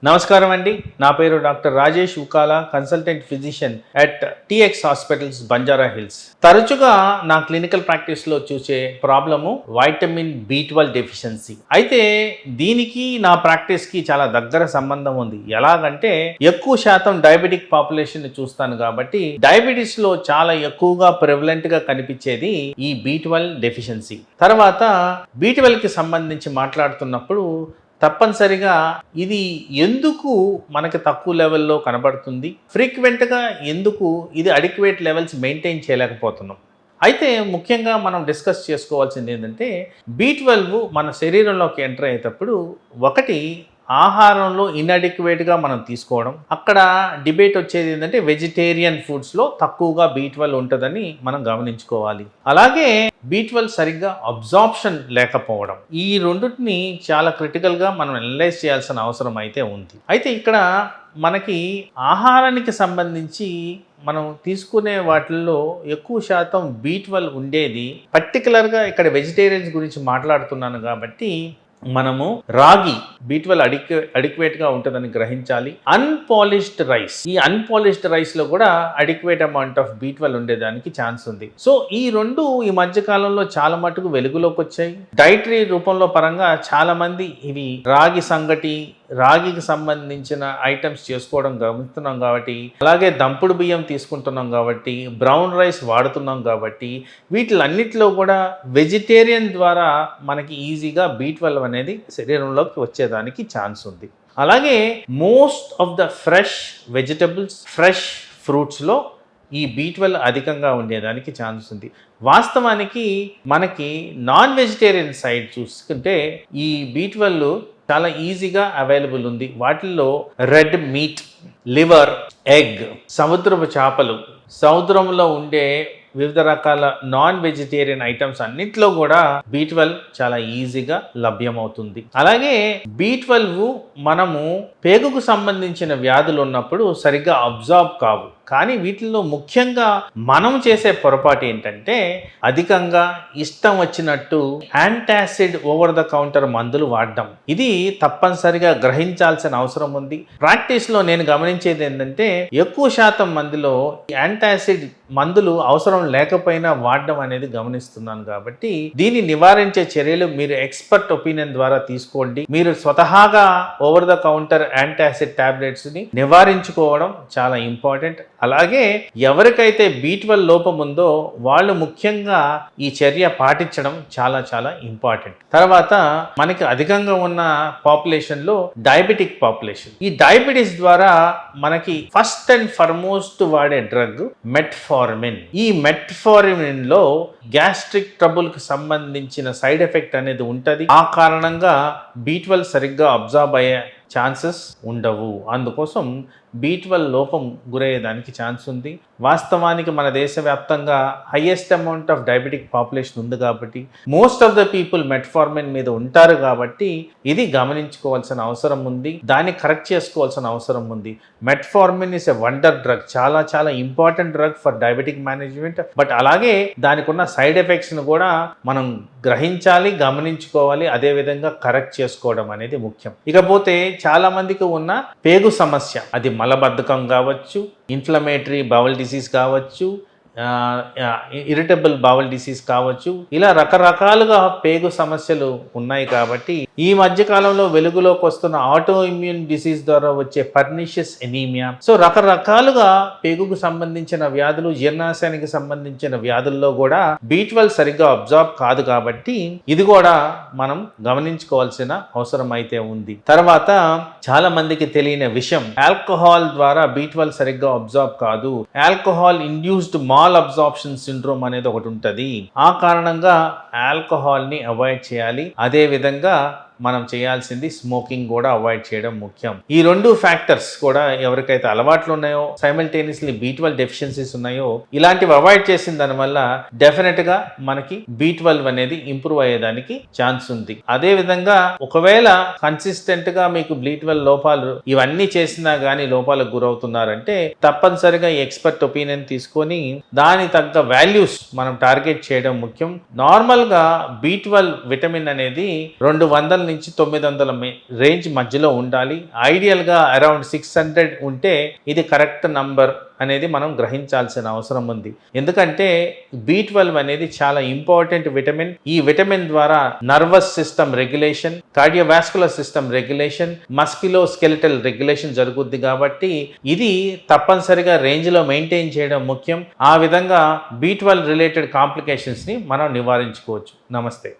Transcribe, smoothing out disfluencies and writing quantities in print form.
నమస్కారం అండి. నా పేరు doctor Rajesh Ukala, consultant physician at TX hospitals, Banjara Hills. తరచుగా నా క్లినికల్ ప్రాక్టీస్లో చూసే ప్రాబ్లము వైటమిన్ B12 డెఫిషియన్సీ. అయితే దీనికి నా ప్రాక్టీస్కి చాలా దగ్గర సంబంధం ఉంది. ఎలాగంటే ఎక్కువ శాతం డయాబెటిక్ పాపులేషన్ చూస్తాను కాబట్టి డయాబెటీస్లో చాలా ఎక్కువగా ప్రివలెంట్గా కనిపించేది ఈ B12 డెఫిషియన్సీ. తర్వాత B12కి సంబంధించి మాట్లాడుతున్నప్పుడు తప్పనిసరిగా ఇది ఎందుకు మనకి తక్కువ లెవెల్లో కనబడుతుంది, ఫ్రీక్వెంట్గా ఎందుకు ఇది అడిక్వేట్ లెవెల్స్ మెయింటైన్ చేయలేకపోతున్నాం. అయితే ముఖ్యంగా మనం డిస్కస్ చేసుకోవాల్సింది ఏంటంటే B12 మన శరీరంలోకి ఎంటర్ అయ్యేటప్పుడు ఒకటి ఆహారంలో ఇన్అడిక్వేట్గా మనం తీసుకోవడం. అక్కడ డిబేట్ వచ్చేది ఏంటంటే వెజిటేరియన్ ఫుడ్స్లో తక్కువగా B12 ఉంటుందని మనం గమనించుకోవాలి. అలాగే B12 సరిగ్గా అబ్జార్ప్షన్ లేకపోవడం. ఈ రెండింటిని చాలా క్రిటికల్గా మనం అనలైజ్ చేయాల్సిన అవసరం అయితే ఉంది. అయితే ఇక్కడ మనకి ఆహారానికి సంబంధించి మనం తీసుకునే వాటిల్లో ఎక్కువ శాతం B12 ఉండేది. పర్టికులర్గా ఇక్కడ వెజిటేరియన్స్ గురించి మాట్లాడుతున్నాను కాబట్టి మనము రాగి B12 అడిక్వేట్గా ఉంటుందని గ్రహించాలి. అన్పాలిష్డ్ రైస్, ఈ అన్పాలిష్డ్ రైస్లో కూడా అడిక్వేట్ అమౌంట్ ఆఫ్ B12 ఉండేదానికి ఛాన్స్ ఉంది. సో ఈ రెండు ఈ మధ్య కాలంలో చాలా మటుకు వెలుగులోకి వచ్చాయి. డైటరీ రూపంలో పరంగా చాలా మంది ఇవి రాగి సంగటి, రాగికి సంబంధించిన ఐటమ్స్ చేసుకోవడం గమనిస్తున్నాం కాబట్టి, అలాగే దంపుడు బియ్యం తీసుకుంటున్నాం కాబట్టి, బ్రౌన్ రైస్ వాడుతున్నాం కాబట్టి వీటిలన్నిటిలో కూడా వెజిటేరియన్ ద్వారా మనకి ఈజీగా B12 అనేది శరీరంలోకి వచ్చేదానికి ఛాన్స్ ఉంది. అలాగే most of the fresh vegetables, fresh ఫ్రూట్స్లో ఈ B12 అధికంగా ఉండేదానికి ఛాన్స్ ఉంది. వాస్తవానికి మనకి నాన్ వెజిటేరియన్ సైడ్ చూసుకుంటే ఈ B12 చాలా ఈజీగా అవైలబుల్ ఉంది. వాటిల్లో రెడ్ మీట్, లివర్, ఎగ్, సముద్రపు చేపలు, సముద్రంలో ఉండే వివిధ రకాల నాన్ వెజిటేరియన్ ఐటమ్స్ అన్నింటిలో కూడా B12 చాలా ఈజీగా లభ్యమవుతుంది. అలాగే B12 మనము పేగుకు సంబంధించిన వ్యాధులు ఉన్నప్పుడు సరిగ్గా అబ్జార్బ్ కావు. కానీ వీటిల్లో ముఖ్యంగా మనం చేసే పొరపాటు ఏంటంటే అధికంగా ఇష్టం వచ్చినట్టు యాంటాసిడ్ ఓవర్ ద కౌంటర్ మందులు వాడడం. ఇది తప్పనిసరిగా గ్రహించాల్సిన అవసరం ఉంది. ప్రాక్టీస్లో నేను గమనించేది ఏంటంటే ఎక్కువ శాతం మందిలో యాంటాసిడ్ మందులు అవసరం లేకపోయినా వాడడం అనేది గమనిస్తున్నాను. కాబట్టి దీన్ని నివారించే చర్యలు మీరు ఎక్స్పర్ట్ ఒపీనియన్ ద్వారా తీసుకోండి. మీరు స్వతహాగా over the counter antacid tablets ని నివారించుకోవడం చాలా ఇంపార్టెంట్. అలాగే ఎవరికైతే B12 లోపం ఉందో వాళ్ళు ముఖ్యంగా ఈ చర్య పాటించడం చాలా చాలా ఇంపార్టెంట్. తర్వాత మనకి అధికంగా ఉన్న పాపులేషన్లో డయాబెటిక్ పాపులేషన్. ఈ డయాబెటీస్ ద్వారా మనకి ఫస్ట్ అండ్ ఫార్మోస్ట్ వాడే డ్రగ్ మెట్ఫార్మిన్. ఈ మెట్ఫార్మిన్ లో గ్యాస్ట్రిక్ ట్రబుల్ కి సంబంధించిన సైడ్ ఎఫెక్ట్ అనేది ఉంటుంది. ఆ కారణంగా B12 సరిగ్గా అబ్జార్బ్ అయ్యే ఛాన్సెస్ ఉండవు. అందుకోసం B12 లోపం గురయ్యేదానికి ఛాన్స్ ఉంది. వాస్తవానికి మన దేశవ్యాప్తంగా highest amount of diabetic population ఉంది కాబట్టి most of the people metformin మీద ఉంటారు కాబట్టి ఇది గమనించుకోవాల్సిన అవసరం ఉంది. దాన్ని కరెక్ట్ చేసుకోవాల్సిన అవసరం ఉంది. Metformin is a wonder drug, చాలా చాలా important drug for diabetic management. But అలాగే దానికి ఉన్న సైడ్ ఎఫెక్ట్స్ను కూడా మనం గ్రహించాలి, గమనించుకోవాలి, అదేవిధంగా కరెక్ట్ చేసుకోవడం అనేది ముఖ్యం. ఇకపోతే చాలా మందికి ఉన్న పేగు సమస్య, అది మలబద్ధకం కావచ్చు, ఇన్ఫ్లమేటరీ బౌల్ డిసీజ్ కావచ్చు, ఇరిటబుల్ బౌల్ డిసీజ్ కావచ్చు, ఇలా రకరకాలుగా పేగు సమస్యలు ఉన్నాయి. కాబట్టి ఈ మధ్య కాలంలో వెలుగులోకి వస్తున్న ఆటో ఇమ్యూన్ డిసీజ్ ద్వారా వచ్చే పర్నిషియస్ ఎనీమియా, సో రకరకాలుగా పేగుకు సంబంధించిన వ్యాధులు, జీర్ణాశయానికి సంబంధించిన వ్యాధుల్లో కూడా B12 సరిగ్గా అబ్జార్బ్ కాదు. కాబట్టి ఇది కూడా మనం గమనించుకోవాల్సిన అవసరం అయితే ఉంది. తర్వాత చాలా మందికి తెలియని విషయం, ఆల్కహాల్ ద్వారా B12 సరిగ్గా అబ్జార్బ్ కాదు. Alcohol induced mall absorption syndrome అనేది ఒకటి ఉంటుంది. ఆ కారణంగా ఆల్కహాల్ ని అవాయిడ్ చేయాలి. అదే విధంగా మనం చేయాల్సింది స్మోకింగ్ కూడా అవాయిడ్ చేయడం ముఖ్యం. ఈ రెండు ఫ్యాక్టర్స్ కూడా ఎవరికైతే అలవాట్లు ఉన్నాయో, సైమల్టేనియస్లీ B12 డెఫిషియన్సీస్ ఉన్నాయో, ఇలాంటివి అవాయిడ్ చేసిన దానివల్ల డెఫినెట్ గా మనకి B12 అనేది ఇంప్రూవ్ అయ్యేదానికి ఛాన్స్ ఉంది. అదే విధంగా ఒకవేళ కన్సిస్టెంట్ గా మీకు B12 లోపాలు ఇవన్నీ చేసినా గానీ లోపాలకు గురవుతున్నారంటే తప్పనిసరిగా ఈ ఎక్స్పర్ట్ ఒపీనియన్ తీసుకొని దాని తగ్గ వాల్యూస్ మనం టార్గెట్ చేయడం ముఖ్యం. నార్మల్ గా B12 విటమిన్ అనేది 200 నుంచి 900 రేంజ్ మధ్యలో ఉండాలి. ఐడియల్గా అరౌండ్ 600 ఉంటే ఇది కరెక్ట్ నంబర్ అనేది మనం గ్రహించాల్సిన అవసరం ఉంది. ఎందుకంటే B12 అనేది చాలా ఇంపార్టెంట్ విటమిన్. ఈ విటమిన్ ద్వారా nervous system regulation, cardiovascular system regulation, musculoskeletal regulation జరుగుద్ది. కాబట్టి ఇది తప్పనిసరిగా రేంజ్లో మెయింటైన్ చేయడం ముఖ్యం. ఆ విధంగా B12 రిలేటెడ్ కాంప్లికేషన్స్ని మనం నివారించుకోవచ్చు. నమస్తే.